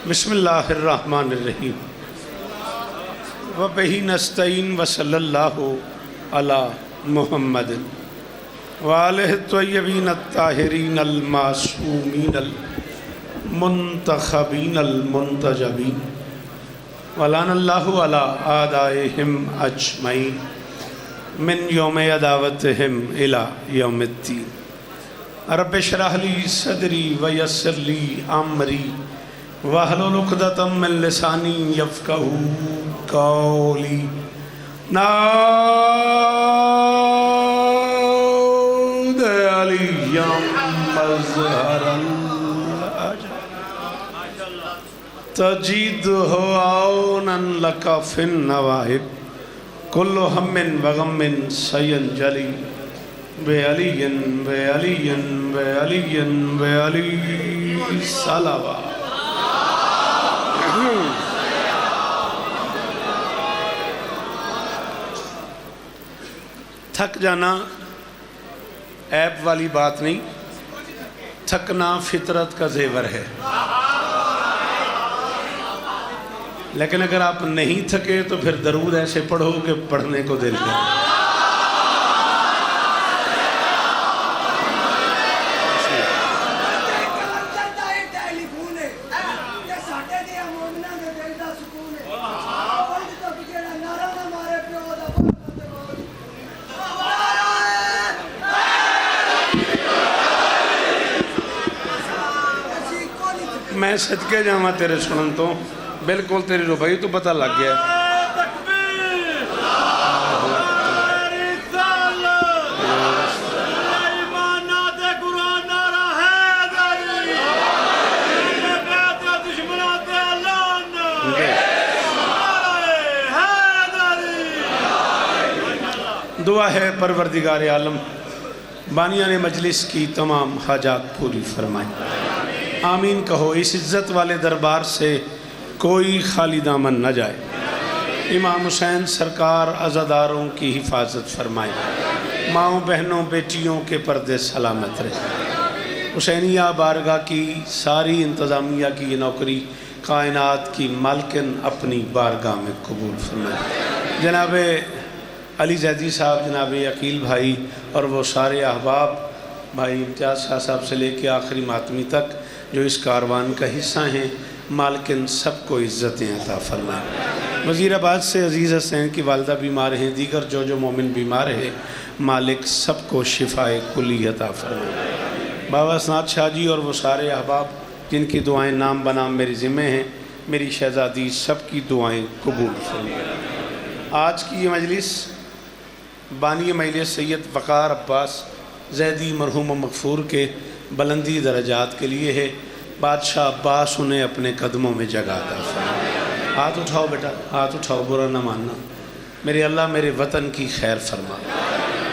बिस्मिल्लाहिर्रहमानिर्रहीम व बिही नस्तईन व सल्लल्लाहु अला मुहम्मद व आलिहि त्वय्यबीन अत्ताहिरीन अल मासूमीन अल मुंतखबीन अल मुंतजबीन व लानल्लाहु अला आदाइहिम अजमईन मिन यौम अदावतिहिम इला यौमिद्दीन। रब्बि इश्रह ली सदरी व यस्सिर ली अमरी वहलुल उक़दतम मिन लिसानी यफ़क़हू क़ौली। नाद अलिय्यम मज़हरन तजीदहु औनन लका फिन नवाहिब कुल्लु हम्मिन व गम्मिन सयंजली बेअलियन बेअलियन बेअलियन बेअली सलावा। थक जाना ऐब वाली बात नहीं, थकना फितरत का जेवर है। लेकिन अगर आप नहीं थके तो फिर दरूद ऐसे पढ़ो कि पढ़ने को दिल करे। मैं सदके जावा तेरे सुनन तो बिल्कुल तेरी रुबाई तो पता लग गया। दुआ है परवरदिगार आलम बानिया ने मजलिस की तमाम हाजात पूरी फरमाए। आमीन कहो। इस इज़्ज़त वाले दरबार से कोई खाली दामन न जाए। इमाम हुसैन सरकार अज़ादारों की हिफाजत फरमाए। माओं बहनों बेटियों के पर्दे सलामत रहे। हुसैनिया बारगाह की सारी इंतज़ामिया की ये नौकरी कायनात की मालकिन अपनी बारगाह में कबूल फरमाए। जनाब अली जैदी साहब, जनाब अकील भाई और वो सारे अहबाब, भाई इम्तियाज़ शाह साहब से लेके आखिरी मातमी तक जो इस कारवान का हिस्सा हैं, मालकिन सबको इज़्ज़तें अता फरमाए। वज़ीराबाद से अज़ीज़ हसैन की वालदा बीमार हैं, दीगर जो मोमिन बीमार है, मालिक सबको शिफ़ाए कुली अता फरमाए। बाबा सनात शाह जी और वो सारे अहबाब जिनकी दुआएं नाम बनाम मेरे ज़िम्मे हैं, मेरी शहज़ादी सबकी दुआएं कबूल फरमाए। आज की ये मजलिस बानी मजलिस सैयद वक़ार अब्बास ज़ैदी मरहूम मग़फ़ूर के बुलंदी दरजात के लिए है। बादशाह अब्बास उन्हें अपने कदमों में जगा था। हाथ उठाओ बेटा, हाथ उठाओ, बुरा न मानना। मेरे अल्लाह मेरे वतन की खैर फरमा।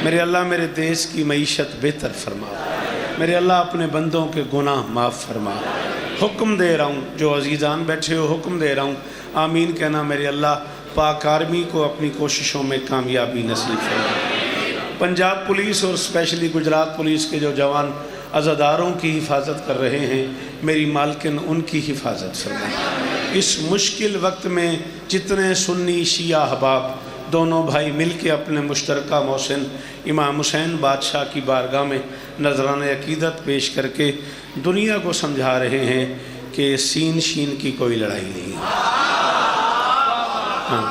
मेरे अल्लाह मेरे देश की मईशत बेहतर फरमा। मेरे अल्लाह अपने बंदों के गुनाह माफ़ फरमा। हुक्म दे रहा हूँ, जो अजीज़ान बैठे हो हुक्म दे रहा हूँ, आमीन कहना। मेरे अल्लाह पाक आर्मी को अपनी कोशिशों में कामयाबी नसीब फरमा। पंजाब पुलिस और स्पेशली गुजरात पुलिस के जो जवान अज़ादारों की हिफाजत कर रहे हैं, मेरी मालकिन उनकी हिफाजत फरमाए। इस मुश्किल वक्त में जितने सुन्नी शिया अहबाब दोनों भाई मिल के अपने मुश्तरका मोहसिन इमाम हुसैन बादशाह की बारगाह में नजरान अकीदत पेश करके दुनिया को समझा रहे हैं कि सीन शीन की कोई लड़ाई नहीं है। हाँ,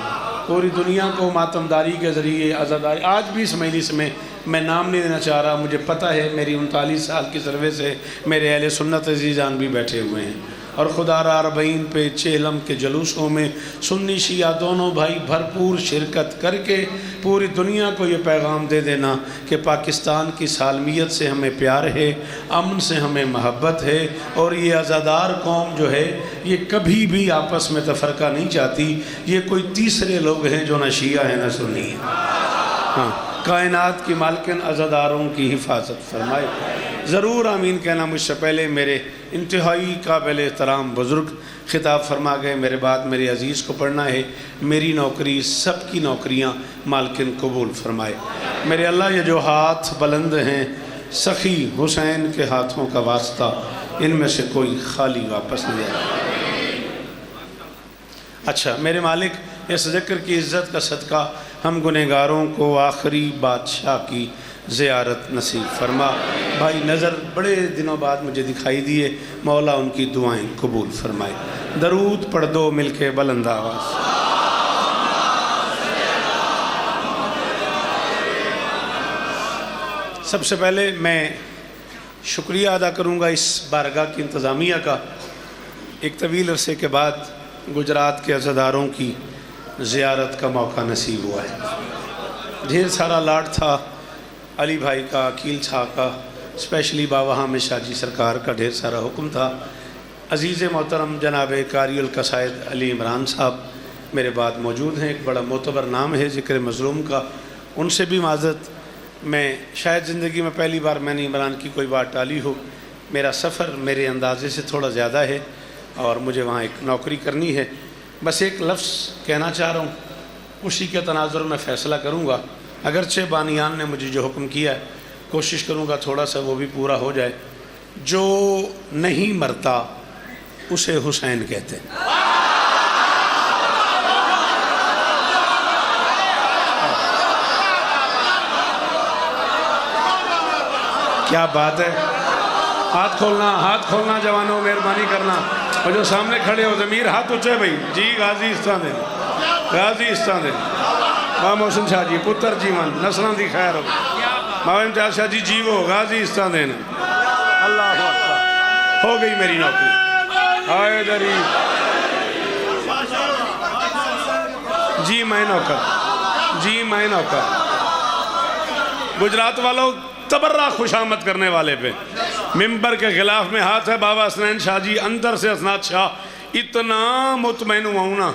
पूरी दुनिया को मातमदारी के ज़रिए आज़ादारी। आज भी इस मजलिस में मैं नाम नहीं देना चाह रहा, मुझे पता है मेरी 39 साल की सर्विस से मेरे अहले सुन्नत अज़ीज़ान भी बैठे हुए हैं और खुदारा अरबईन पे चेलम के जलूसों में सुन्नी शिया दोनों भाई भरपूर शिरकत करके पूरी दुनिया को ये पैगाम दे देना कि पाकिस्तान की सालमियत से हमें प्यार है, अमन से हमें मोहब्बत है और ये आज़ादार कौम जो है ये कभी भी आपस में तफ़रक़ा नहीं चाहती। ये कोई तीसरे लोग हैं जो न शिया है न सुन्नी है। हाँ, कायनात की मालकिन अज़ादारों की हिफाजत फरमाए। ज़रूर आमीन कहना। मुझसे पहले मेरे इंतहाई काबिल एहतराम बुज़ुर्ग खिताब फरमा गए, मेरे बाद मेरे अज़ीज़ को पढ़ना है। मेरी नौकरी सबकी नौकरियाँ मालकिन कबूल फरमाए। मेरे अल्लाह ये जो हाथ बुलंद हैं सखी हुसैन के हाथों का वास्ता, इनमें से कोई खाली वापस नहीं आए। अच्छा मेरे मालिक, इस ज़िक्र की इज़्ज़त का सदका हम गुनहगारों को आखिरी बादशाह की ज़ियारत नसीब फरमा। भाई नज़र बड़े दिनों बाद मुझे दिखाई दिए, मौला उनकी दुआएं कबूल फरमाए। दरूद पढ़ दो मिलके बुलंद आवाज़। सबसे पहले मैं शुक्रिया अदा करूँगा इस बारगाह की इंतज़ामिया का। एक तवील अरसे के बाद गुजरात के अज़ादारों की ज़ियारत का मौका नसीब हुआ है। ढेर सारा लाड था अली भाई का, अकील शाह का, स्पेशली बाबा हामिद शाह जी सरकार का ढेर सारा हुक्म था। अज़ीज़ मोहतरम जनाब कारी उल कसायद अली इमरान साहब मेरे बाद मौजूद हैं। एक बड़ा मोतबर नाम है ज़िक्र मज़लूम का, उनसे भी माज़रत। मैं शायद ज़िंदगी में पहली बार मैंने इमरान की कोई बात टाली हो। मेरा सफ़र मेरे अंदाज़े से थोड़ा ज़्यादा है और मुझे वहाँ एक नौकरी करनी है। बस एक लफ्ज़ कहना चाह रहा हूँ, उसी के तनाजुर में फ़ैसला करूँगा। अगरचे बानियान ने मुझे जो हुक्म किया है, कोशिश करूँगा थोड़ा सा वो भी पूरा हो जाए। जो नहीं मरता उसे हुसैन कहते हैं। क्या बात है, हाथ खोलना जवानों, मेहरबानी करना। और जो सामने खड़े हो ज़मीर हाथ ऊँचे भाई जी। गाजी इस्तान दे, गाजी इस्तान दे। मां मोहसिन शाह जी पुत्र जीवन नस्लों की खैर हो। मां इम्तियाज शाह जी जीवो, गाजी इस्तान देने। अल्लाह अकबर, हो गई मेरी नौकरी। हाय दरी जी, मैं नौकर, जी मैं नौकर। गुजरात वालों तबर्रा खुशामद करने वाले पे मिंबर के खिलाफ में हाथ है बाबा हसनैन शाह जी, अंदर से हसनात शाह। इतना मुतमैन हुआ हूँ ना,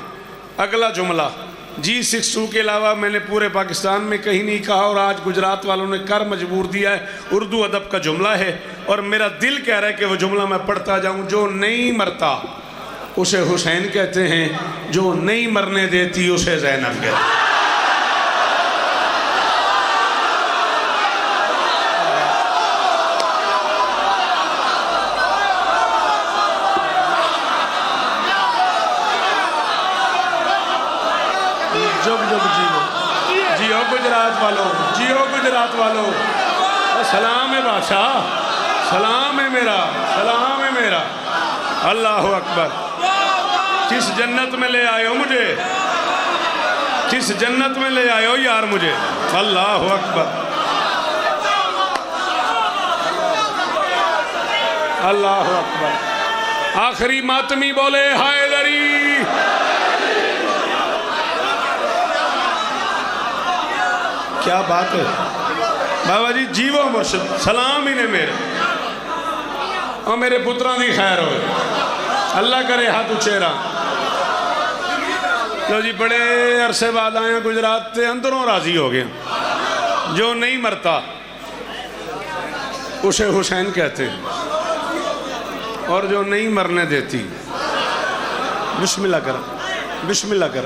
अगला जुमला G62 के अलावा मैंने पूरे पाकिस्तान में कहीं नहीं कहा और आज गुजरात वालों ने कर मजबूर दिया है। उर्दू अदब का जुमला है और मेरा दिल कह रहा है कि वो जुमला मैं पढ़ता जाऊँ। जो नहीं मरता उसे हुसैन कहते हैं, जो नहीं मरने देती उसे ज़ैनब कहते हैं। जुग जुग जियो, जियो गुजरात वालों, जियो गुजरात वालों। सलाम है बादशाह, सलाम है मेरा, सलाम है मेरा। अल्लाह अकबर। किस जन्नत में ले आए हो मुझे, किस जन्नत में ले आए हो यार मुझे। अल्लाह अकबर, अल्लाह अकबर। आखिरी मातमी बोले हैदरी। क्या बात है बाबा जी, जीवो मुर्शिद, सलाम ही ने मेरे और मेरे पुत्रां की खैर हो। अल्लाह करे हाथ उचेरा। लो जी, बड़े अरसे बाद आए गुजरात से, अंदरों राजी हो गए। जो नहीं मरता उसे हुसैन कहते और जो नहीं मरने देती। बिस्मिल्लाह कर, बिस्मिल्लाह कर,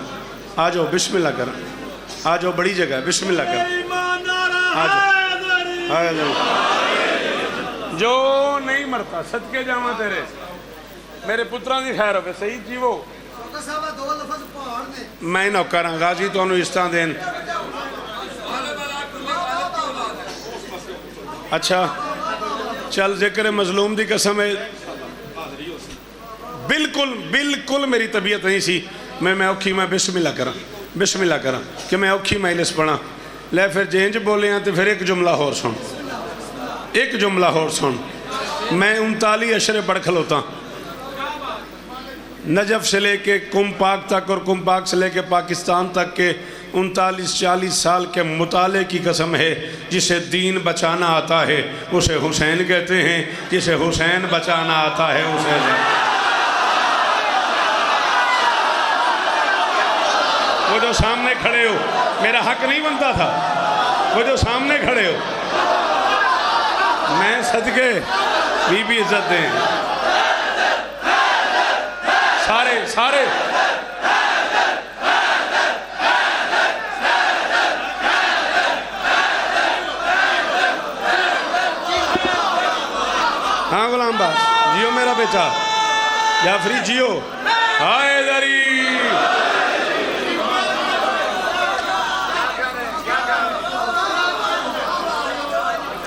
आ जाओ, बिस्मिल्लाह कर, आ जाओ, बड़ी जगह, बिस्मिल्लाह कर, आ जाओ, आ जाओ। जो नहीं मरता, सदके जावा तेरे, मेरे पुत्रां की खैर हो। सही जीवो। मैं नौकर हाँ, गाजी तो इस्ता देन। अच्छा चल, जिक्र मजलूम की कसम है, बिल्कुल बिल्कुल मेरी तबीयत नहीं सी। मैं औखी, मैं बिस्मिल्लाह करा, बिस्मिल्लाह करा कि मैं औखी मैलिस पढ़ा। ले फिर जेंज बोले हैं तो फिर एक जुमला होर सुन, एक जुमला होर सुन। मैं 39 अशरे पढ़ खलोता, नजफ से लेके कुम पाक तक और कुम पाक से लेके पाकिस्तान तक के 39-40 साल के मुताले की कसम है। जिसे दीन बचाना आता है उसे हुसैन कहते हैं, जिसे हुसैन बचाना आता है उसे। वो जो सामने खड़े हो, मेरा हक नहीं बनता था, वो जो सामने खड़े हो, मैं सदके बीबी इज्जत दें सारे सारे। हाँ गुलाम बास जियो मेरा बेटा, जाफरी जियो। हाय दरी।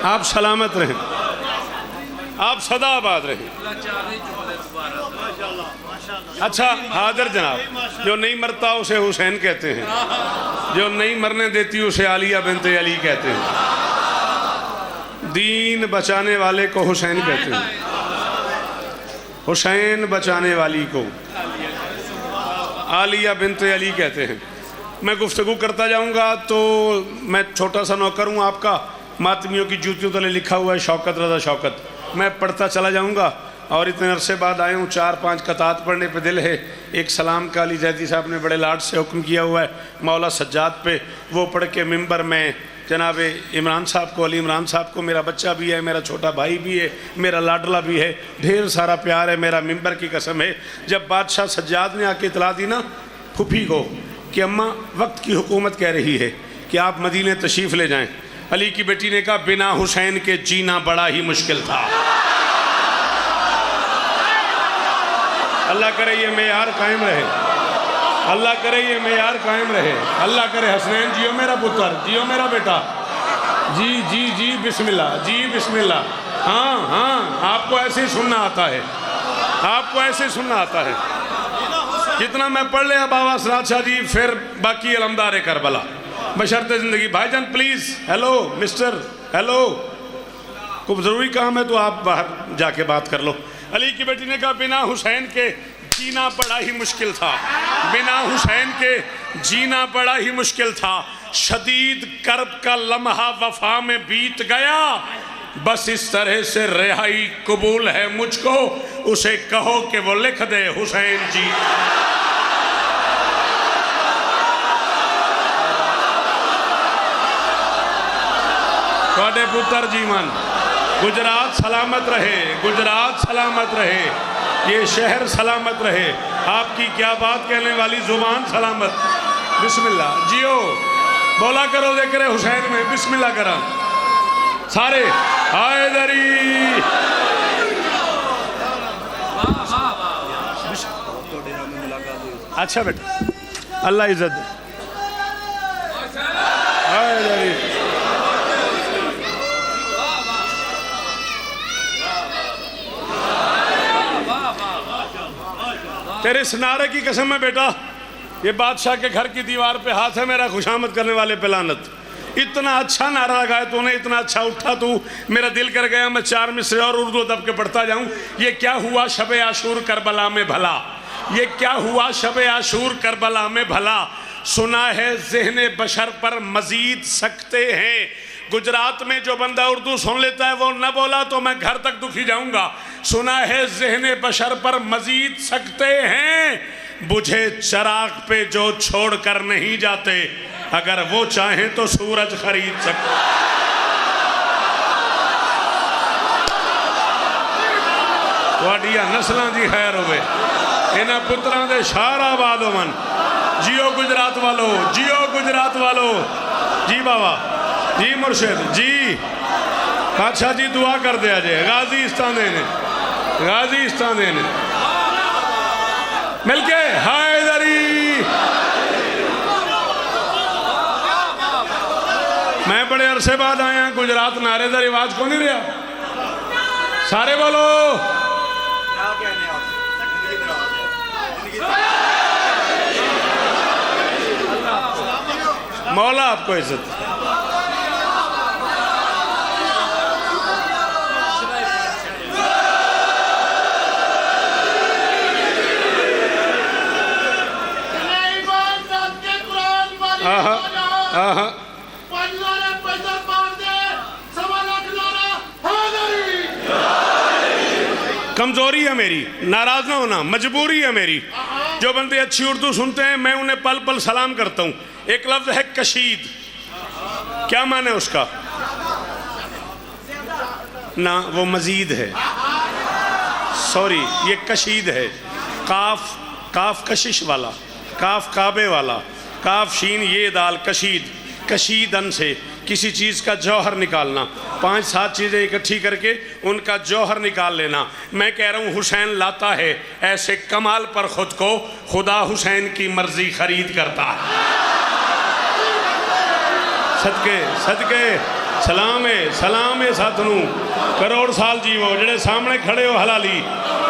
आप सलामत रहें, आप सदा आबाद रहें। अच्छा हाजिर जनाब, जो नहीं मरता उसे हुसैन कहते हैं, जो नहीं मरने देती उसे आलिया बिनते अली कहते हैं। दीन बचाने वाले को हुसैन कहते हैं, हुसैन बचाने वाली को आलिया बिनते अली कहते हैं। मैं गुफ्तगू करता जाऊंगा तो मैं छोटा सा नौकर हूँ आपका, मातमियों की जूतियों तले लिखा हुआ है शौकत रजा शौकत, मैं पढ़ता चला जाऊंगा। और इतने अरसे बाद आया हूँ, 4-5 कतात पढ़ने पे दिल है। एक सलाम का अली जैदी साहब ने बड़े लाड से हुक्म किया हुआ है मौला सज्जाद पे, वो पढ़ के मिंबर में जनाब इमरान साहब को, अली इमरान साहब को, मेरा बच्चा भी है, मेरा छोटा भाई भी है, मेरा लाडला भी है, ढेर सारा प्यार है, मेरा मिंबर की कसम है। जब बादशाह सज्जाद ने आके इतला दी ना फूफी को कि अम्मा वक्त की हुकूमत कह रही है कि आप मदीने तशरीफ़ ले जाएं, अली की बेटी ने कहा बिना हुसैन के जीना बड़ा ही मुश्किल था। अल्लाह करे ये मेयार कायम रहे, अल्लाह करे ये मेयार कायम रहे, अल्लाह करे हसनैन जियो मेरा पुत्र, जियो मेरा बेटा, जी जी जी बिस्मिल्लाह, जी बिस्मिल्लाह। हाँ हाँ, आपको ऐसे ही सुनना आता है, आपको ऐसे ही सुनना आता है। जितना मैं पढ़ लिया बाबा सराज शाह जी, फिर बाकी अलमदार करबला बशर्ते ज़िंदगी। भाईजान प्लीज़, हेलो मिस्टर, हेलो, खूब ज़रूरी काम है तो आप बाहर जाके बात कर लो। अली की बेटी ने कहा बिना हुसैन के जीना बड़ा ही मुश्किल था, बिना हुसैन के जीना बड़ा ही मुश्किल था। शदीद कर्ब का लम्हा वफा में बीत गया, बस इस तरह से रिहाई कबूल है मुझको, उसे कहो कि वो लिख दे हुसैन जी। थोड़े पुत्र जीवन, गुजरात सलामत रहे, गुजरात सलामत रहे, ये शहर सलामत रहे, आपकी क्या बात कहने वाली जुबान सलामत। बिस्मिल्लाह जियो, बोला करो ज़िक्र हुसैन में, बिस्मिल्लाह करा सारे हैदरी। अच्छा बेटा, अल्लाह इज्जत दे। हैदरी तेरे सिनारे की कसम है बेटा, ये बादशाह के घर की दीवार पे हाथ है मेरा, खुशामद करने वाले पे लानत। इतना अच्छा नारा लगाया तूने, इतना अच्छा उठा तू, मेरा दिल कर गया मैं 4 मिसरे और उर्दू अदब के पढ़ता जाऊं। ये क्या हुआ शब आशूर करबला में भला, ये क्या हुआ शब आशूर करबला में भला, सुना है ज़हन बशर पर मजीद सकते हैं। गुजरात में जो बंदा उर्दू सुन लेता है वो न बोला तो मैं घर तक दुखी जाऊंगा। सुना है ज़हन बशर पर मजीद सकते हैं, बुझे चराग पे जो छोड़ कर नहीं जाते, अगर वो चाहें तो सूरज खरीद सकते। वाडिया नस्लों की खैर होवे, इन्हां पुत्रां दे शाराबाद होवन। जियो गुजरात वालो, जियो गुजरात वालो, जी बाबा जी मुर्शिद जी। बादशाह जी दुआ कर दिया जे, गाजी इस्तान देने, गाजी इस्तान देने मिलके हैदरी। मैं बड़े अरसे बाद आया गुजरात, नारे का रिवाज को नहीं रहा, सारे बोलो मौला आपको इज्जत। कमजोरी है मेरी, नाराज ना होना, मजबूरी है मेरी। जो बंदे अच्छी उर्दू सुनते हैं मैं उन्हें पल पल सलाम करता हूँ। एक लफ्ज है कशीद, क्या माने उसका? ना वो मजीद है, सॉरी ये कशीद है। काफ, काफ कशिश वाला, काफ काबे वाला, काफ शीन ये दाल कशीद, कशीदन से किसी चीज़ का जौहर निकालना, 5-7 चीज़ें इकट्ठी करके उनका जौहर निकाल लेना। मैं कह रहा हूँ हुसैन लाता है ऐसे कमाल पर ख़ुद को, खुदा हुसैन की मर्ज़ी ख़रीद करता है। सदके सदके सलाम है साथनू करोड़ साल जीवो जेड़े सामने खड़े हो हलाली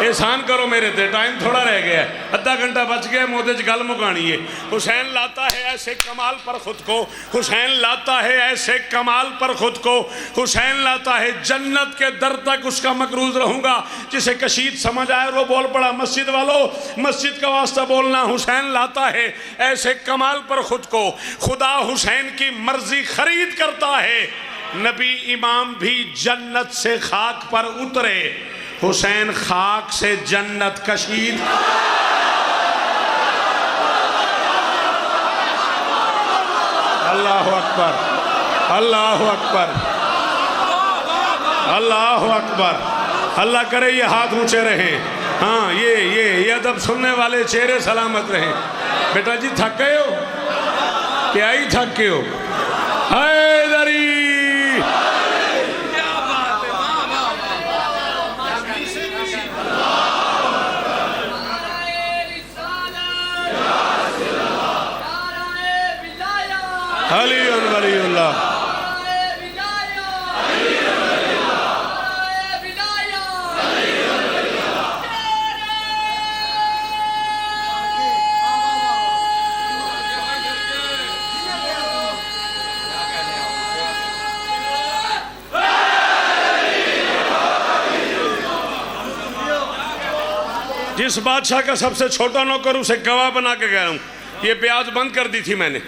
एहसान करो मेरे ते टाइम थोड़ा रह गया है अद्धा घंटा बच गया मोदे च गल मुकानी है। हुसैन लाता है ऐसे कमाल पर खुद को, हुसैन लाता है ऐसे कमाल पर खुद को, हुसैन लाता है जन्नत के दर तक उसका मकरूज रहूंगा। जिसे कशीद समझ आए वो बोल पड़ा मस्जिद वालों मस्जिद का वास्ता बोलना। हुसैन लाता है ऐसे कमाल पर खुद को, खुदा हुसैन की मर्जी खरीद करता है। नबी इमाम भी जन्नत से खाक पर उतरे, हुसैन खाक से जन्नत कशीद। अल्लाह अकबर अल्लाह अकबर अल्लाह अकबर। अल्लाह करे ये हाथ ऊंचे रहे। हाँ ये अदब सुनने वाले चेहरे सलामत रहे। बेटा जी थक गए हो क्या ही थक गए हो? हैदरी अली वलीउल्लाह। जिस बादशाह का सबसे छोटा नौकर उसे गवाह बना के गया हूँ। ये ब्याज बंद कर दी थी मैंने।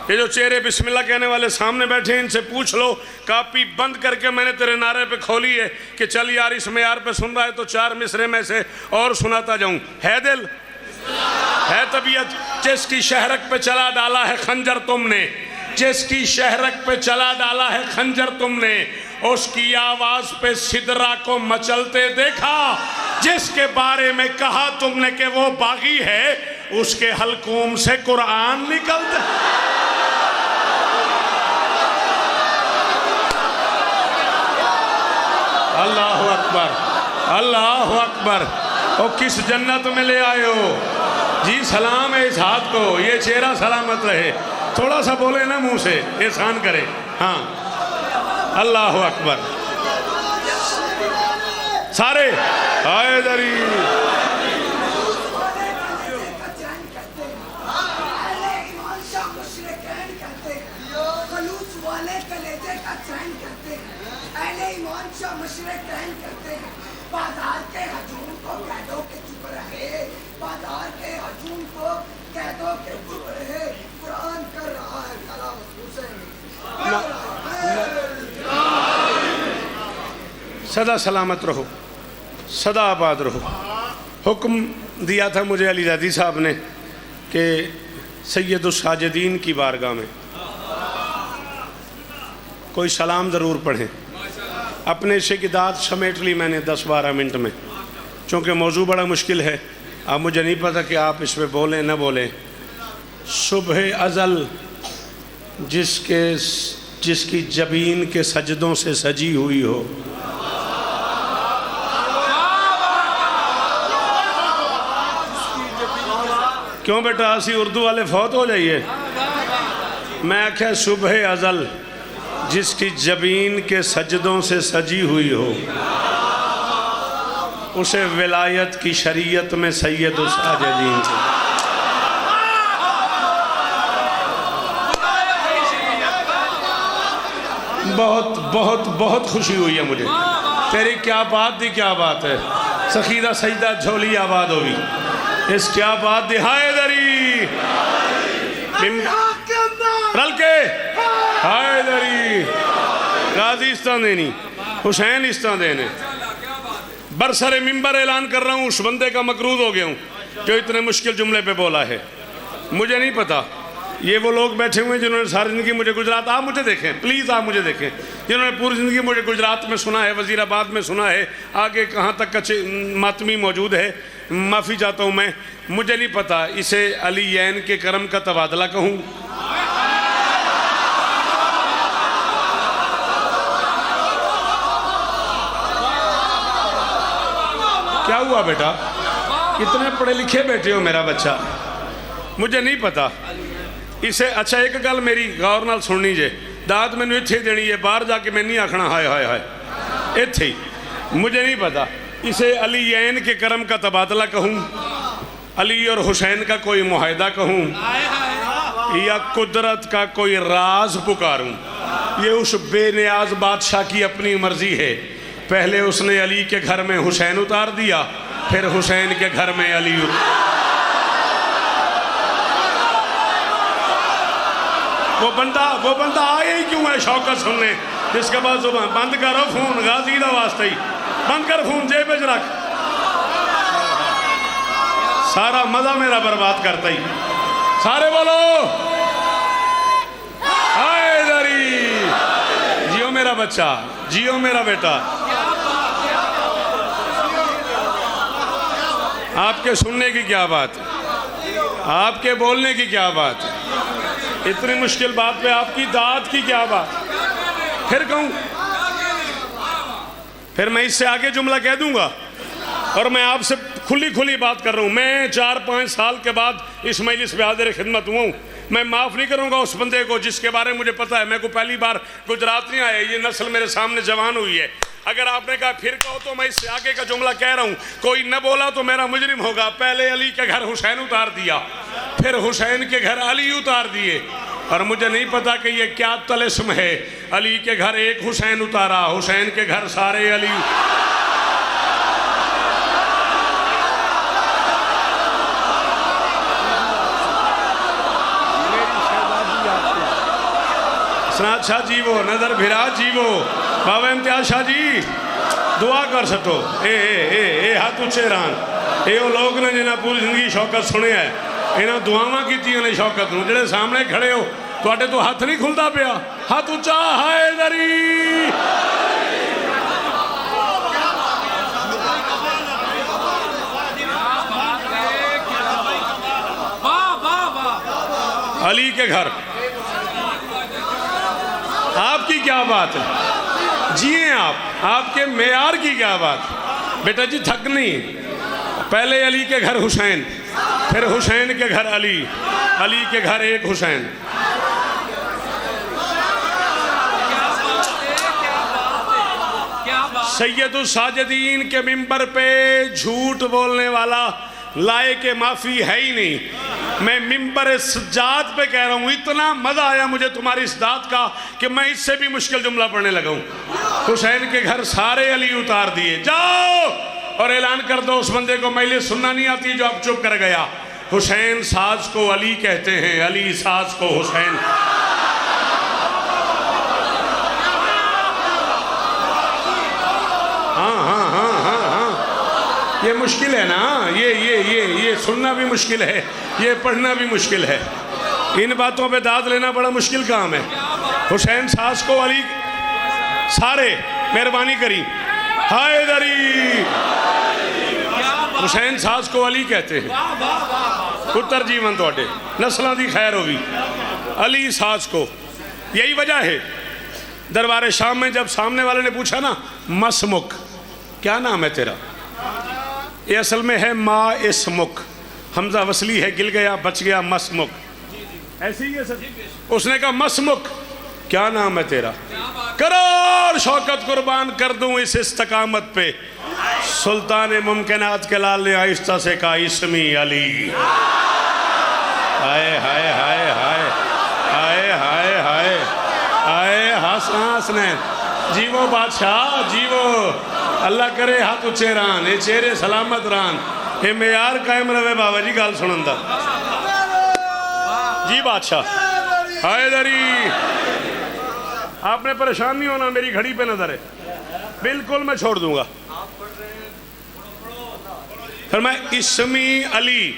ये जो चेहरे बिस्मिल्लाह कहने वाले सामने बैठे हैं इनसे पूछ लो, कापी बंद करके मैंने तेरे नारे पे खोली है कि चल यार इस मेयार पे सुन रहा है तो चार मिसरे में से और सुनाता जाऊं। है दिल है तबीयत, जिसकी शहरक पे चला डाला है खंजर तुमने, जिसकी शहरक पे चला डाला है खंजर तुमने, उसकी आवाज पे सिदरा को मचलते देखा। जिसके बारे में कहा तुमने कि वो बागी है, उसके हलकूम से कुरान निकलता। अल्लाह अकबर अल्लाह अकबर। और किस जन्नत में ले आए हो जी? सलाम है इस हाथ को, ये चेहरा सलामत रहे। थोड़ा सा बोले ना मुंह से, एहसान करे। हाँ अल्लाह अकबर। सारे हैदरी बाजार के हजूम को कैदों के चुप रहे, बाजार के हजूम को कैदों के चुप रहे। कुरान कर रहा है कलाम हुसैन। सदा सलामत रहो, सदा आबाद रहो। हुक्म दिया था मुझे अली रज़ी साहब ने कि सैयदुस साजिदीन की बारगाह में कोई सलाम ज़रूर पढ़ें। अपने शिकदात समेट ली मैंने 10-12 मिनट में, चूँकि मौजू बड़ा मुश्किल है। अब मुझे नहीं पता कि आप इस पर बोलें न बोलें। सुबह अज़ल जिसकी जबीन के सजदों से सजी हुई हो, क्यों बेटा असी उर्दू वाले फौत हो जाइए। मैं आख्या सुबह अज़ल जिसकी जबीन के सजदों से सजी हुई हो, उसे विलायत की शरीयत में सैयदुस साजिदीन। बहुत बहुत बहुत खुशी हुई है मुझे। तेरी क्या बात थी, क्या बात है। सखीदा सजदा झोली आबाद होगी। इस क्या बात दी हैदरी रल के हैदरी गाजी इस्तान देनी, हुसैन इस्तान देने। बरसरे मिंबर ऐलान कर रहा हूँ, उस बंदे का मकरूज हो गया हूँ जो इतने मुश्किल जुमले पे बोला है। मुझे नहीं पता ये वो लोग बैठे हुए हैं जिन्होंने सारी ज़िंदगी मुझे गुजरात, आप मुझे देखें प्लीज़, आप मुझे देखें, जिन्होंने पूरी ज़िंदगी मुझे गुजरात में सुना है, वज़ीराबाद में सुना है, आगे कहाँ तक कच्चे मातमी मौजूद है। माफ़ी चाहता हूँ मैं, मुझे नहीं पता इसे अलीयैन के करम का तबादला कहूँ, क्या हुआ बेटा, कितने पढ़े लिखे बैठे हो मेरा बच्चा, मुझे नहीं पता इसे। अच्छा एक गल मेरी गौर नाल सुननी जे, दात मैंने इत्थे देनी है, बाहर जाके मैं नहीं आखना हाय हाय हाय, इत्थे ही। मुझे नहीं पता इसे अलीयैन के करम का तबादला कहूँ, अली और हुसैन का कोई मुआहदा कहूँ, या कुदरत का कोई राज पुकारूं। ये उस बेनियाज बादशाह की अपनी मर्जी है। पहले उसने अली के घर में हुसैन उतार दिया, फिर हुसैन के घर में अली वो बंदा आया ही क्यों है शौकत सुनने, जिसके बाद जुबान बंद करो फोन, गाजी का वास्ते ही बंद कर फोन, जेब में रख, सारा मजा मेरा बर्बाद करता ही। सारे बोलो हैदरी, जियो मेरा बच्चा, जियो मेरा बेटा। आपके सुनने की क्या बात है, आपके बोलने की क्या बात है, इतनी मुश्किल बात पे आपकी दाद की क्या बात। फिर कहूँ, फिर मैं इससे आगे जुमला कह दूंगा। और मैं आपसे खुली बात कर रहा हूँ, मैं 4-5 साल के बाद इस मजलिस में हाजिर खिदमत हुआ हूँ। मैं माफ़ नहीं करूँगा उस बंदे को जिसके बारे में मुझे पता है। मैं को पहली बार गुजरात नहीं आया, ये नस्ल मेरे सामने जवान हुई है। अगर आपने कहा फिर कहो तो मैं इससे आगे का जुमला कह रहा हूँ, कोई न बोला तो मेरा मुजरिम होगा। पहले अली के घर हुसैन उतार दिया, फिर हुसैन के घर अली उतार दिए, और मुझे नहीं पता कि ये क्या तलिस्म है। अली के घर एक हुसैन उतारा, हुसैन के घर सारे अली। सनात शाह जी वो नजर भिरा जी वो बाबा इम्तियाज शाह जी दुआ कर सको। ए हाथ उच्चे रान, ये लोग ने जिन्हें पूरी जिंदगी शौकत सुने है, इन्हें दुआवां कीतियां ने शौकत नूं। जिहड़े सामने खड़े हो, तुहाडे तो हाथ नहीं खुलता पिया, हाथ उच्चा हैदरी। अली के घर आपकी क्या बात है, जिए आप, आपके मेयार की क्या बात। बेटा जी थक नहीं, पहले अली के घर हुसैन, फिर हुसैन के घर अली, अली के घर एक हुसैन। सैयदुल साजिदीन के मिंबर पे झूठ बोलने वाला लायक माफ़ी है ही नहीं। मैं मिंबर सज्जाद पे कह रहा हूँ, इतना मज़ा आया मुझे तुम्हारी इस दात का कि मैं इससे भी मुश्किल जुमला पढ़ने लगा हूँ। हुसैन के घर सारे अली उतार दिए। जाओ और ऐलान कर दो उस बंदे को, मैले सुनना नहीं आती जो अब चुप कर गया। हुसैन साज को अली कहते हैं, अली साज को हुसैन। ये मुश्किल है ना, ये सुनना भी मुश्किल है, ये पढ़ना भी मुश्किल है। इन बातों पे दाद लेना बड़ा मुश्किल काम है। हुसैन सास को अली सारे मेहरबानी करी हैदरी। हुसैन सास को अली कहते हैं। पुत्र जीवन थोड़े नस्लों की खैर होगी। अली सास को, यही वजह है दरबार शाम में जब सामने वाले ने पूछा ना, मसमुख क्या नाम है तेरा, ये असल में है मा इसमुख, हमजा वसली है, गिल गया बच गया, मसमुख ऐसी ही है सर। उसने कहा मसमुख क्या नाम है तेरा, करोड़ शौकत कुर्बान कर दूं इस इस्तकामत पे। सुल्तान मुमकिनात के लाल ने आहिस्ता से कहा इस्मी अली। हाय हाय हाय हाय हाय हाय हाय हाय, हंस ने जीवो बादशाह जीवो, अल्लाह करे हाथ उच्चे रान, ये चेहरे सलामत रान, ये मेयार कायम रहे। बाबा जी गल सुनन दा जी बादशाह हैदरी। आपने परेशान नहीं होना, मेरी घड़ी पे नजर है, बिल्कुल मैं छोड़ दूंगा। फिर मैं इस्मी अली,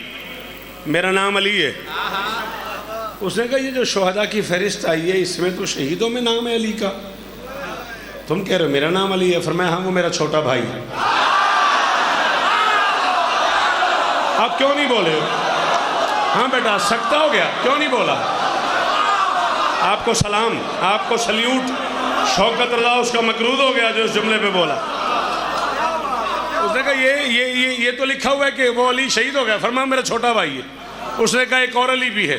मेरा नाम अली है। उसने कहा ये जो शोहदा की फहरिस्त आई है इसमें तो शहीदों में नाम है अली का, तुम कह रहे हो मेरा नाम अली है। फरमाया हाँ वो मेरा छोटा भाई है। आप क्यों नहीं बोले? हाँ बेटा सकता हो गया, क्यों नहीं बोला? आपको सलाम, आपको सल्यूट। शौकत रजा उसका मकरूद हो गया जो इस जुमले पे बोला। उसने कहा ये तो लिखा हुआ है कि वो अली शहीद हो गया। फरमाया मेरा छोटा भाई है। उसने कहा एक और अली भी है।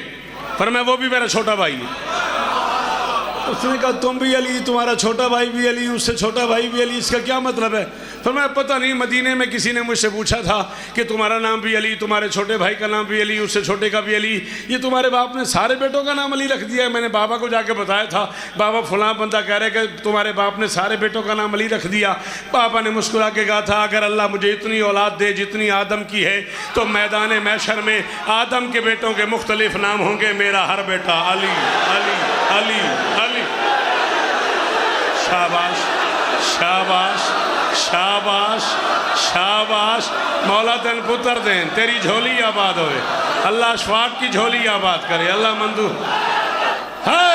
फरमाया वो भी मेरा छोटा भाई है। उसने कहा तुम भी अली, तुम्हारा छोटा भाई भी अली, उससे छोटा भाई भी अली, इसका क्या मतलब है? फिर मैं पता नहीं, मदीने में किसी ने मुझसे पूछा था कि तुम्हारा नाम भी अली, तुम्हारे छोटे भाई का नाम भी अली, उससे छोटे का भी अली, ये तुम्हारे बाप ने सारे बेटों का नाम अली रख दिया है। मैंने बाबा को जाके बताया था, बाबा फलां बंदा कह रहे कि तुम्हारे बाप ने सारे बेटों का नाम अली रख दिया। बाबा ने मुस्कुरा के कहा था अगर अल्लाह मुझे इतनी औलाद दे जितनी आदम की है तो मैदान मैशर में आदम के बेटों के मुख्तलिफ नाम होंगे, मेरा हर बेटा अली अली अली अली। शाबाश शाबाश शाबाश शाबाश। मौला तेन पुत्र दें, तेरी झोली आबाद होए, अल्लाह अशफाक की झोली आबाद करे, अल्लाह मंदू है।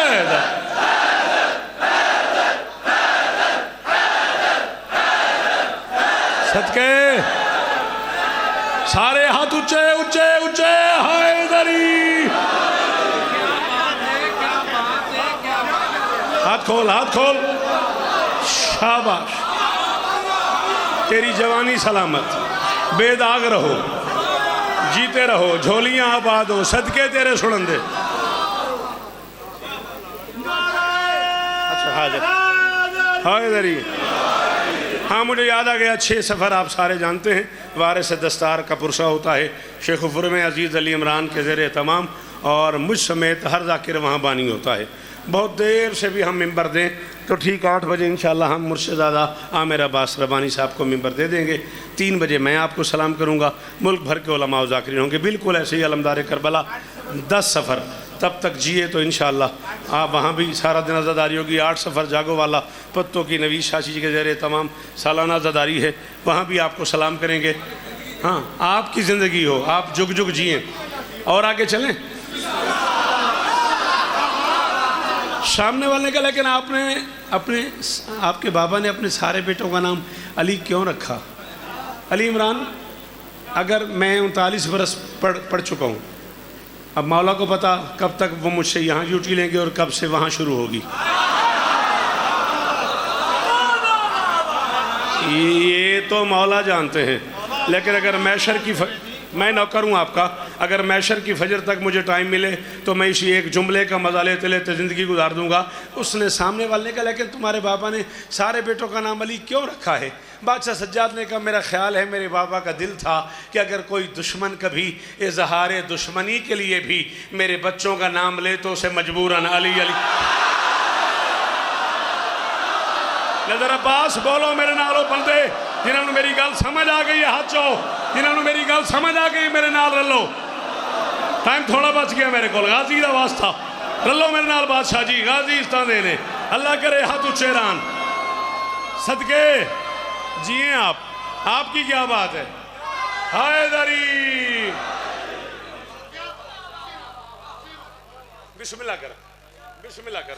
सदके सारे हाथ ऊंचे ऊंचे ऊंचे, हैदरी। हाथ खोल हाथ खोल। शाबाश, तेरी जवानी सलामत, बेदाग रहो, जीते रहो, झोलियां आबाद हो, सदके तेरे सुनंदे। अच्छा हाजिर हैदरी। हाँ मुझे याद आ गया, 6 सफ़र आप सारे जानते हैं, वारिस दस्तार का पुरसा होता है शेखुपुर में, अजीज़ अली इमरान के ज़ेरे तमाम, और मुझ समेत हर जाकिर वहाँ बानी होता है। बहुत देर से भी हम मिंबर दें तो ठीक 8 बजे इंशाअल्लाह हम मुर्शिदादा आमिर अब्बास रबानी साहब को मिंबर दे देंगे। 3 बजे मैं आपको सलाम करूँगा, मुल्क भर के उलमा व ज़ाकिरीन होंगे, बिल्कुल ऐसे ही अलमदार करबला 10 सफ़र तब तक जिए तो इंशाअल्लाह आप वहाँ भी सारा दिन अज़ादारी होगी। 8 सफ़र जागो वाला पत्तों की नवीज़ शाशी के ज़रिए तमाम सालाना अज़ादारी है, वहाँ भी आपको सलाम करेंगे। हाँ आपकी ज़िंदगी हो, आप जुग जुग जिए और आगे चलें। सामने वाले का, लेकिन आपने अपने आपके बाबा ने अपने सारे बेटों का नाम अली क्यों रखा? अली इमरान, अगर मैं 39 बरस पढ़ चुका हूँ, अब मौला को पता कब तक वो मुझसे यहाँ ड्यूटी लेंगे और कब से वहाँ शुरू होगी। ये तो मौला जानते हैं, लेकिन अगर मैशर की मैं नौकर हूँ आपका, अगर मैशर की फजर तक मुझे टाइम मिले तो मैं इसी एक जुमले का मजा लेते लेते ज़िंदगी गुजार दूंगा। उसने सामने वाले का, लेकिन तुम्हारे बाबा ने सारे बेटों का नाम अली क्यों रखा है? बादशाह सज्जाद ने कहा मेरा ख्याल है मेरे बाबा का दिल था कि अगर कोई दुश्मन कभी इजहार दुश्मनी के लिए भी मेरे बच्चों का नाम ले तो उसे मजबूरन अली अली। नजर अब्बास बोलो मेरे नालों बंदे जिन्होंने मेरी गल समझ आ गई है, हाथ चो जिन्होंने मेरी गल समझ आ गई मेरे नाल रलो। टाइम थोड़ा बच गया मेरे को, गाजी का वास्ता रलो मेरे नाल बादशाह जी, गाजी इस तरह देने, अल्लाह करे हाथ उच्चे रान, सदके जिए आप, आपकी क्या बात है? हैदरी बिस्मिल्लाह कर, बिस्मिल्लाह कर।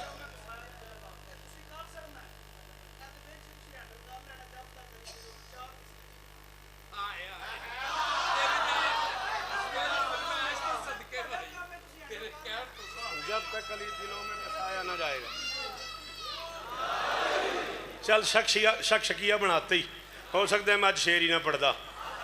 जब तक अली दिलों में बसाया न जाएगा। चल शकिया बनाते ही हो सकता है मैं अज शेर ही ना पढ़ता,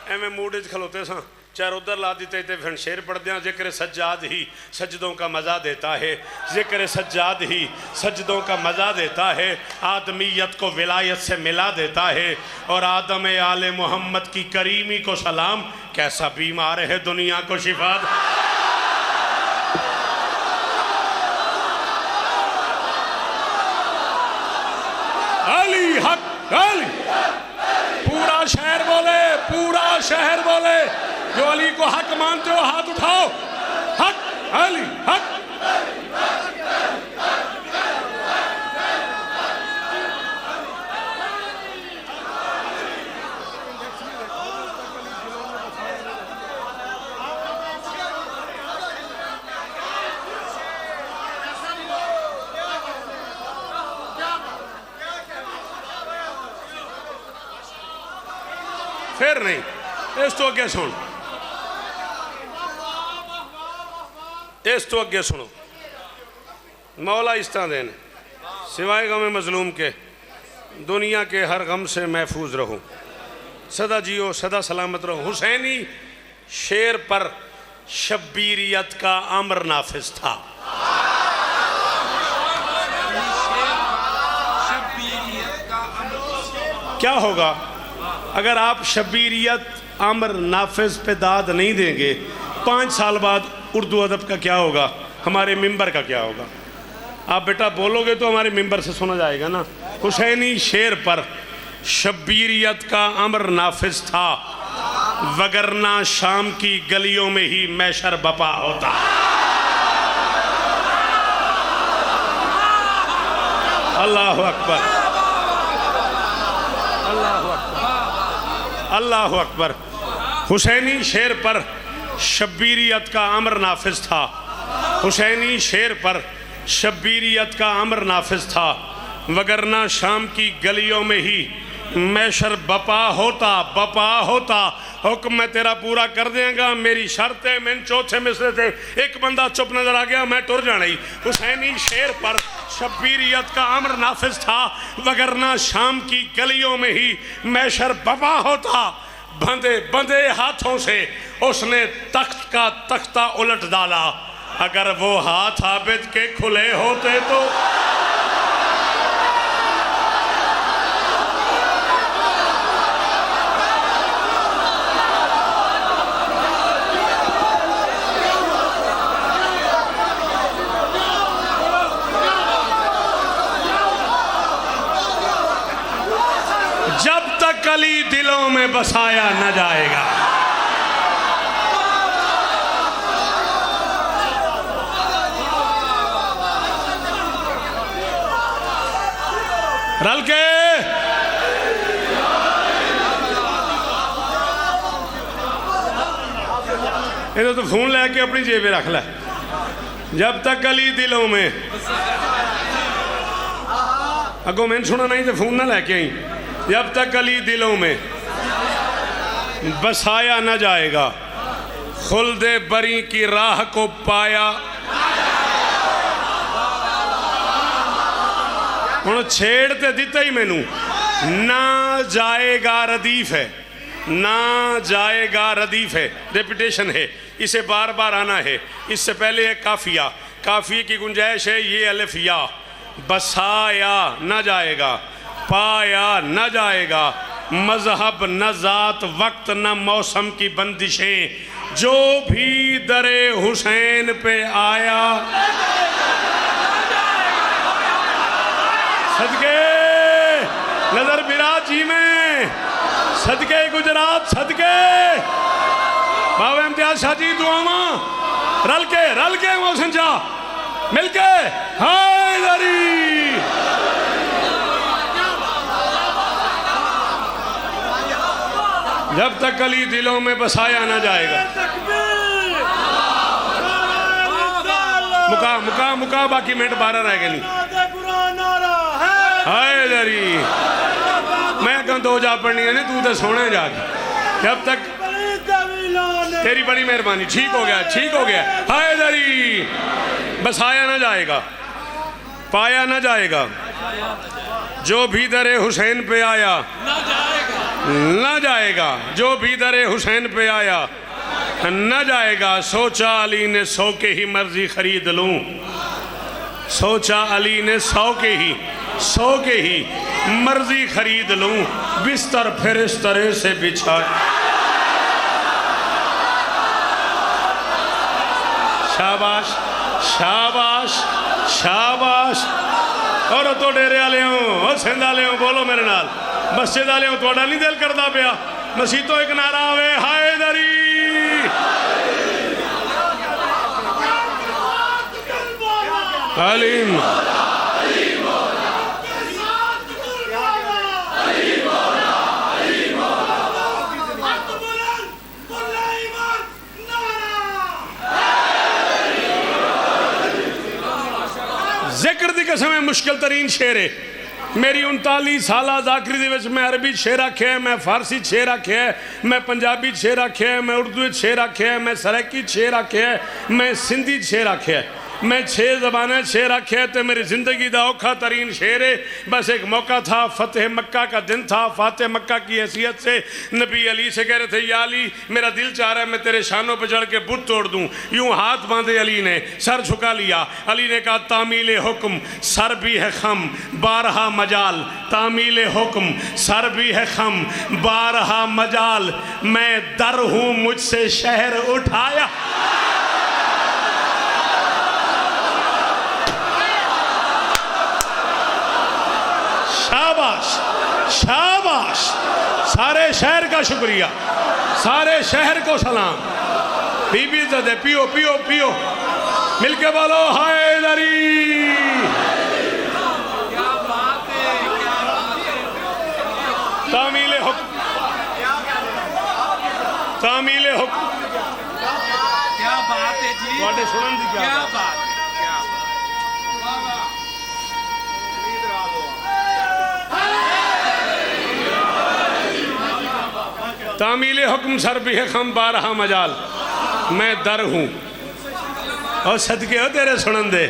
एवं मूड च खलोते सा, चार उधर ला देते थे, फिर शेर पढ़दे। जिक्र सज्जाद ही सजदों का मज़ा देता है, जिक्र सज्जाद ही सजदों का मज़ा देता है, आदमीयत को विलायत से मिला देता है, और आदम आले मोहम्मद की करीमी को सलाम, कैसा बीमार है दुनिया को शिफा। अली हक अली, पूरा शहर बोले, पूरा शहर बोले, जो अली को हक मानते हो हाथ उठाओ। हक अली हक। फिर नहीं, इस तो अगे सुन, इस तो अगे सुनो। मौला इस तरह देन, सिवाय गम मजलूम के दुनिया के हर गम से महफूज रहो, सदा जियो सदा सलामत रहो। हुसैनी शेर पर शब्बीरियत का अमर नाफिज था। क्या होगा अगर आप शब्बीरियत अमर नाफिज पे दाद नहीं देंगे? 5 साल बाद उर्दू अदब का क्या होगा, हमारे मिंबर का क्या होगा? आप बेटा बोलोगे तो हमारे मिंबर से सुना जाएगा ना। हुसैनी शेर पर शब्बीरियत का अमर नाफिज था, वगरना शाम की गलियों में ही मैशर बपा होता। अल्लाह अकबर, अल्लाह अकबर, अल्लाह अकबर। हुसैनी शेर पर शब्बीरियत का अमर नाफिज था, हुसैनी शेर पर शब्बीरियत का अमर नाफिज था, वगरना शाम की गलियों में ही मैशर बपा होता, बपा होता। हुक्म मैं तेरा पूरा कर देंगा, मेरी शर्त है। मैंने चौथे मिसरे थे, एक बंदा चुप नजर आ गया, मैं टुर जाना ही। हुसैनी शेर पर शब्बीरियत का अमर नाफिज था, वगरना शाम की गलियों में ही मैशर बपा होता। बंधे बंधे हाथों से उसने तख्त का तख्ता उलट डाला, अगर वो हाथ आबिद के खुले होते तो। जब तक अली दिलों में बसाया न जाएगा, रल के ये तो फोन लेके अपनी जेब में रख ले। जब तक अली दिलों में, अगो मैंने सुना नहीं तो फोन ना लेके आई। जब तक अली दिलों में बसाया न जाएगा, खुल्दे बरी की राह को पाया। हुण छेड़ ते दिता ही मैनू, ना जाएगा रदीफ है, ना जाएगा रदीफ है, रेपिटेशन है, इसे बार बार आना है। इससे पहले है काफिया, काफिए की गुंजाइश है ये अलिफ या। बसाया न जाएगा, पाया न जाएगा, मजहब न जात वक्त न मौसम की बंदिशें, जो भी दरे हुसैन पे आया। सदके नजर बिराज जी में, सदके गुजरात, सदके बाबा इम्तियाज शाह जी दुआमा, रल के मोहसिन शाह मिल के हैदरी। जब तक अली दिलों में बसाया ना जाएगा। मुका मुका मुका, बाकी मिनट 12 रह गए नहीं। हैदरी मैं कहूँ 2 जा पढ़नी है, तू तो सोने जाके। जब तक तेरी बड़ी मेहरबानी, ठीक हो गया, ठीक हो गया। हैदरी बसाया ना जाएगा, पाया ना जाएगा, जो भी दरे हुसैन पे आया न जाएगा, जो भी दरे हुसैन पे आया न जाएगा। सोचा अली ने 100 के ही मर्जी खरीद लूं, सोचा अली ने 100 के ही मर्जी खरीद लूं, बिस्तर फिर इस तरह से बिछा। शाबाश शाबाश शाबाश। और तो डेरे वाले हो, सिंध वाले हो, बोलो मेरे नाल। मस्जिद वाले हो, थोड़ा नहीं दिल करता पिया मसीतों एक नारा आवे, हैदरी। अलीम जिक्र दी कसम है, मुश्किल तरीन शेर है। मेरी 39 साल जाकरी दे मैं अरबी शेर आखे है, मैं फारसी शेर आखे है, मैं पंजाबी शेर आखे है, मैं उर्दू शेर आखे है, मैं सराइकी शेर आखे है, मैं सिंधी शेर आखे है। मैं 6 ज़बानें शेर आखे तो मेरी ज़िंदगी का औखा तरीन शेर है। बस एक मौका था, फतेह मक्का का दिन था। फातह मक्का की हैसियत से नबी अली से कह रहे थे, या अली मेरा दिल चाह रहा है मैं तेरे शानों पर चढ़ के बुत तोड़ दूँ। यूँ हाथ बांधे अली ने, सर झुका लिया। अली ने कहा, तामील हुक्म सर भी है खम 12 मजाल। तामील हुक्म सर भी है खम 12 मजाल। मैं दर हूँ मुझसे शहर उठाया। शाबाश शाबाश, सारे शहर का शुक्रिया, सारे शहर को सलाम। बीबी दे पियो पियो पियो, मिलके बोलो हैदरी। तामील हुक्म, तामील हुक्म, क्या बात है जी, ਤੁਹਾਡੇ ਸੁਣਨ ਦੀ क्या क्या बात है, क्या तामील हुक्म सर भी है खम 12 मजाल। मैं दर हूँ और सदके हो तेरे सुनन दे,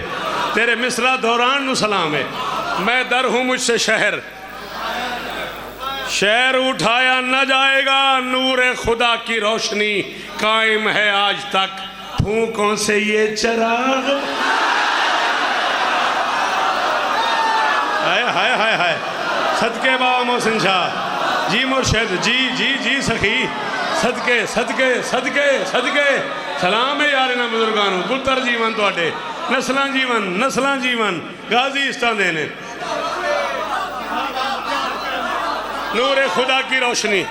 तेरे मिसरा दौरान नु सलाम है। मैं दर हूँ मुझसे शहर, शहर उठाया न जाएगा। नूर खुदा की रोशनी कायम है आज तक, फूकों से ये चिराग। हाय हाय हाय हाय, सदके बाबा मोहसिन शाह जी मुर्शद जी जी जी सखी, सदके सदके सदके सदके सलाम है यार इन्हां बुजुर्गां नूं। पुत्तर जीवन तुहाडे, नस्लां जीवन, नस्लां जीवन, गाजी इस्तां दे ने। नूर खुदा की रोशनी,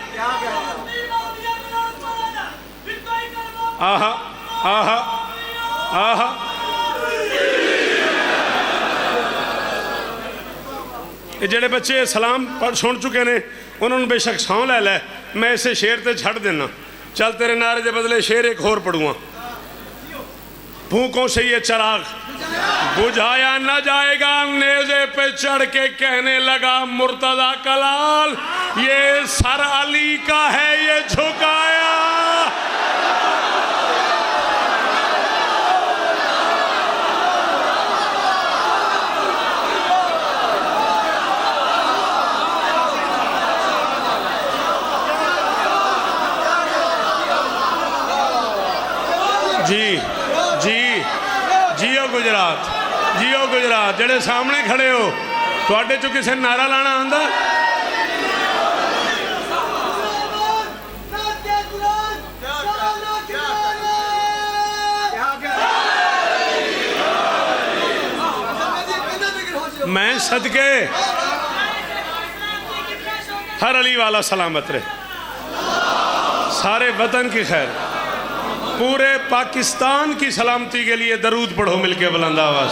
आहा आहा आहा। ये जेड़े बच्चे सलाम पढ़ सुन चुके ने उन्होंने बेशक सौं लै लै, मैं इसे शेर ते छड़ देना। चल तेरे नारे के बदले शेर एक होर पढ़ूँगा। भूखों से ये चिराग बुझाया न जाएगा। नेज़े पे चढ़ के कहने लगा मुर्तज़ा कलाल, ये सर अली का है ये झुकाया। जी जी जियो गुजरात, जियो गुजरात। जेड़े सामने खड़े हो, तुहाडे चो किसे नारा लाना आंदा? मैं सदके हर अली वाला सलामत रहे, सारे वतन की खैर, पूरे पाकिस्तान की सलामती के लिए दरूद पढ़ो मिलके बुलंद आवाज।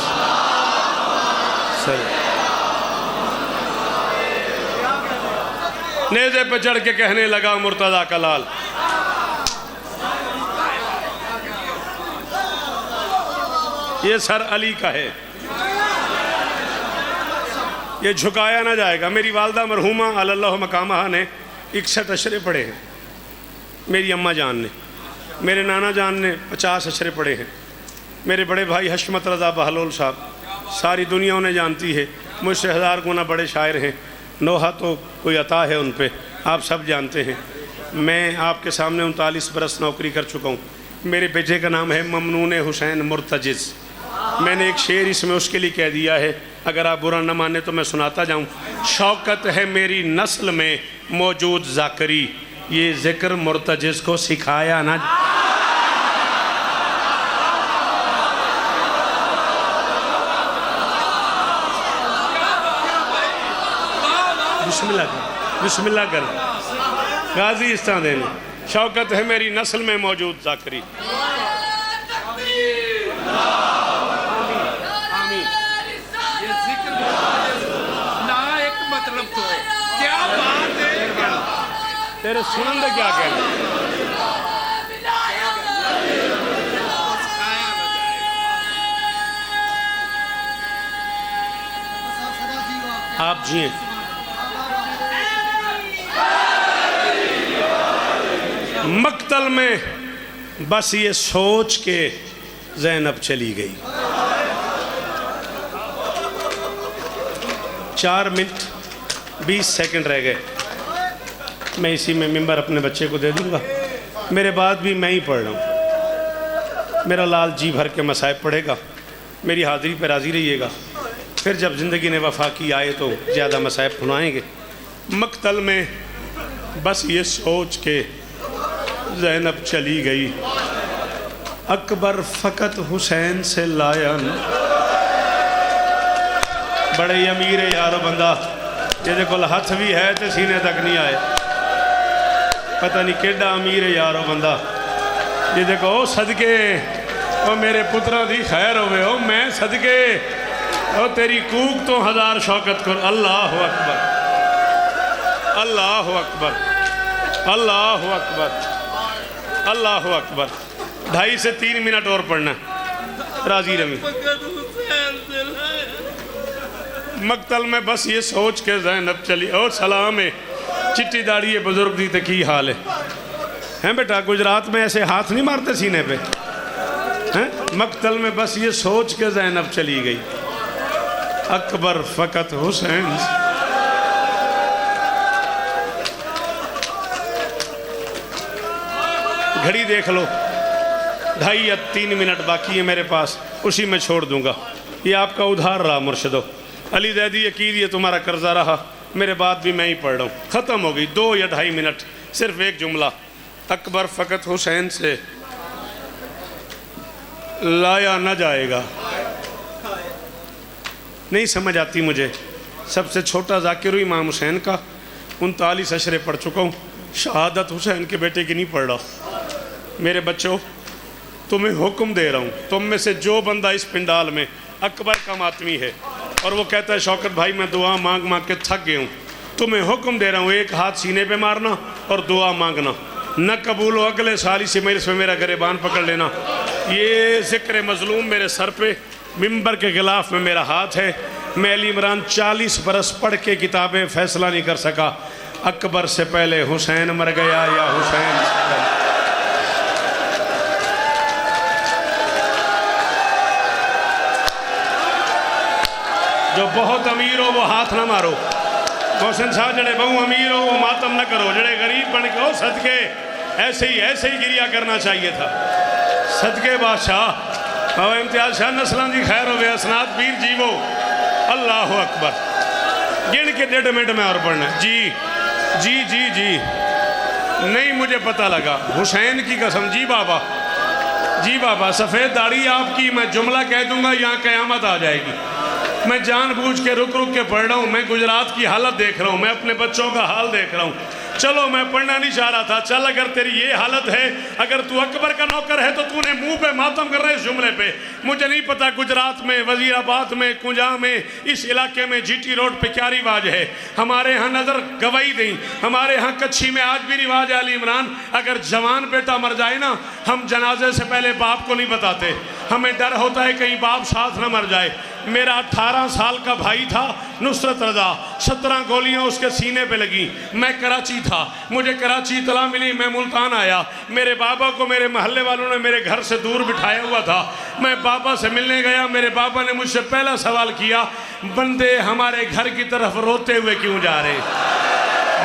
नेज़े पे चढ़ के कहने लगा मुर्तज़ा कलाल, ये सर अली का है, ये झुकाया ना जाएगा। मेरी वालदा मरहूमा अल्लाह मकामहा ने 61 अशरे पढ़े हैं, मेरी अम्मा जान ने, मेरे नाना जान ने 50 अशरे पढ़े हैं, मेरे बड़े भाई हशमत रज़ा बहलोल साहब, सारी दुनिया उन्हें जानती है, मुझसे 1000 गुना बड़े शायर हैं। नोहा तो कोई अता है उन पे, आप सब जानते हैं। मैं आपके सामने 39 बरस नौकरी कर चुका हूँ। मेरे बेटे का नाम है ममनून हुसैन मुर्तजिज़। मैंने एक शेर इसमें उसके लिए कह दिया है, अगर आप बुरा न माने तो मैं सुनाता जाऊँ। शौकत है मेरी नस्ल में मौजूद ज़ाकरी, ये ज़िक्र मुर्तजिज़ को सिखाया ना। बिस्मिल्लाह कर, बिस्मिल्लाह कर, गाजी इस तरह देने। शौकत है मेरी नस्ल में मौजूद ज़ाकरी। ये जिक्र ना एक मतलब तो क्या बात है, तेरे सुनन दे क्या कहना। आप जिए। मक्तल में बस ये सोच के ज़ैनब चली गई। 4 मिनट 20 सेकंड रह गए। मैं इसी में मिंबर अपने बच्चे को दे दूंगा। मेरे बाद भी मैं ही पढ़ रहा हूँ। मेरा लाल जी भर के मसाइब पढ़ेगा, मेरी हाज़िरी पर राज़ी रहिएगा। फिर जब ज़िंदगी ने वफा की आए तो ज़्यादा मसाइब सुनाएंगे। मक्तल में बस ये सोच के ज़ैनब चली गई, अकबर फ़कत हुसैन से लाया न। बड़े अमीर यारो बंदा जिहदे कोल हथ भी है तो सीने तक नहीं आए। पता नहीं केड़ा अमीर यारो बंदा जिहदे को ओ सदके ओ मेरे पुत्रा दी खैर होवे, ओ मैं सदके ओ तेरी कूक तो 1000 शौकत कर। अल्लाह अकबर, अल्लाह अकबर, अल्लाह अकबर, अल्लाह अकबर। 2.5 से 3 मिनट और पढ़ना। राजी रमी। मक्तल में बस ये सोच के ज़ैनब चली। ओ सलाम है, चिट्टी दाढ़ी है बुजुर्ग दी तो की हाल है? हैं बेटा, गुजरात में ऐसे हाथ नहीं मारते सीने पे हैं? मक्तल में बस ये सोच के ज़ैनब चली गई, अकबर फ़कत हुसैन। घड़ी देख लो, 2.5 या 3 मिनट बाकी है मेरे पास, उसी में छोड़ दूंगा। ये आपका उधार रहा मुर्शिदो। अली ज़ैदी यकीन ये तुम्हारा कर्जा रहा, मेरे बाद भी मैं ही पढ़ रहा हूँ। ख़त्म हो गई 2 या 2.5 मिनट, सिर्फ एक जुमला, अकबर फ़कत हुसैन से लाया न जाएगा। नहीं समझ आती मुझे। सबसे छोटा ज़ाकिर हूँ इमाम हुसैन का, 39 अशरे पढ़ चुका हूँ, शहादत हुसैन के बेटे की नहीं पढ़ रहा। मेरे बच्चों, तुम्हें हुक्म दे रहा हूँ, तुम में से जो बंदा इस पिंडाल में अकबर का मातमी है और वो कहता है शौकत भाई मैं दुआ मांग मांग के थक गया हूँ, तुम्हें हुक्म दे रहा हूँ, एक हाथ सीने पे मारना और दुआ मांगना। न कबूल हो अगले साल इसी मेरे से मेरा गरेबान पकड़ लेना। ये ज़िक्र मज़लूम मेरे सर पे, मिंबर के ख़िलाफ़ में मेरा हाथ है। मैं अली इमरान 40 बरस पढ़ के किताबें फ़ैसला नहीं कर सका, अकबर से पहले हुसैन मर गया या हुसैन से पहले। जो बहुत अमीर हो वो हाथ ना मारो। मोहसिन शाह जड़े बहु अमीर हो वो मातम न करो। जड़े गरीब बन के हो सदके ऐसे ही गिरिया करना चाहिए था। सदके बादशाह बाबा इम्तियाज शाह नस्लां की खैर हो, असनाद पीर जीवो। अल्लाह अकबर। गिन के 1.5 मिनट में और पढ़ना। जी जी जी जी नहीं मुझे पता लगा, हुसैन की कसम। जी बाबा, जी बाबा, सफ़ेद दाढ़ी आपकी, मैं जुमला कह दूंगा यहाँ क़यामत आ जाएगी। मैं जानबूझ के रुक रुक के पढ़ रहा हूँ। मैं गुजरात की हालत देख रहा हूँ, मैं अपने बच्चों का हाल देख रहा हूँ। चलो मैं पढ़ना नहीं चाह रहा था। चल अगर तेरी ये हालत है, अगर तू अकबर का नौकर है तो तूने मुंह पे मातम कर रहे इस जुमले पे। मुझे नहीं पता गुजरात में, वजीराबाद में, कुंजा में, इस इलाके में जीटी रोड पे क्या रिवाज है। हमारे यहाँ नज़र गवाही दी, हमारे यहाँ कच्छी में आज भी रिवाज है अली इमरान, अगर जवान बेटा मर जाए ना, हम जनाजे से पहले बाप को नहीं बताते। हमें डर होता है कहीं बाप साथ न मर जाए। मेरा 18 साल का भाई था नुसरत रज़ा, 17 गोलियां उसके सीने पे लगी। मैं कराची था, मुझे कराची इतला मिली, मैं मुल्तान आया। मेरे बाबा को मेरे महल्ले वालों ने मेरे घर से दूर बिठाया हुआ था। मैं बाबा से मिलने गया, मेरे बाबा ने मुझसे पहला सवाल किया, बंदे हमारे घर की तरफ रोते हुए क्यों जा रहे?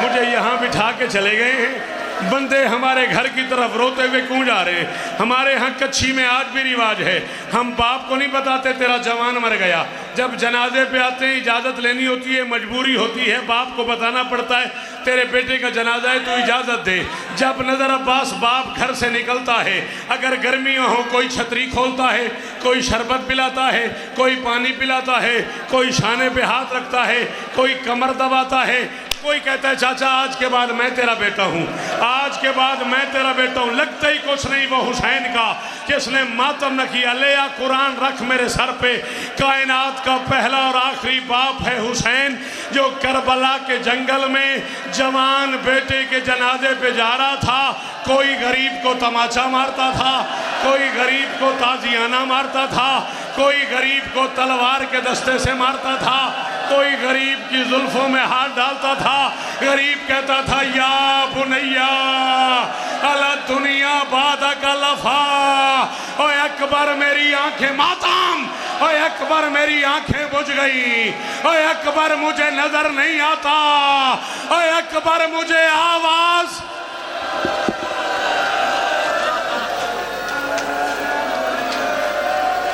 मुझे यहाँ बिठा के चले गए हैं, बंदे हमारे घर की तरफ रोते हुए क्यों जा रहे? हमारे यहाँ कच्छी में आज भी रिवाज है, हम बाप को नहीं बताते तेरा जवान मर गया। जब जनाजे पे आते हैं इजाज़त लेनी होती है, मजबूरी होती है, बाप को बताना पड़ता है तेरे बेटे का जनाजा है तो इजाज़त दे। जब नज़र अब्बास बाप घर से निकलता है, अगर गर्मियाँ हो कोई छतरी खोलता है, कोई शरबत पिलाता है, कोई पानी पिलाता है, कोई शाने पे हाथ रखता है, कोई कमर दबाता है, कोई कहता है चाचा आज के बाद मैं तेरा बेटा हूँ, आज के बाद मैं तेरा बेटा हूँ। लगता ही कुछ नहीं वो हुसैन का जिसने मातम न किया। ले आ कुरान रख मेरे सर पे, कायनात का पहला और आखिरी बाप है हुसैन, जो करबला के जंगल में जवान बेटे के जनाजे पे जा रहा था। कोई गरीब को तमाचा मारता था, कोई गरीब को ताजियाना मारता था, कोई गरीब को तलवार के दस्ते से मारता था, कोई गरीब की जुल्फों में हाथ डालता था। गरीब कहता था या बुनैया अला दुनिया बाद कलफा। ओए अकबर मेरी आंखें मातम, ओए अकबर मेरी आंखें बुझ गई, ओए अकबर मुझे नजर नहीं आता, ओए अकबर मुझे आवाज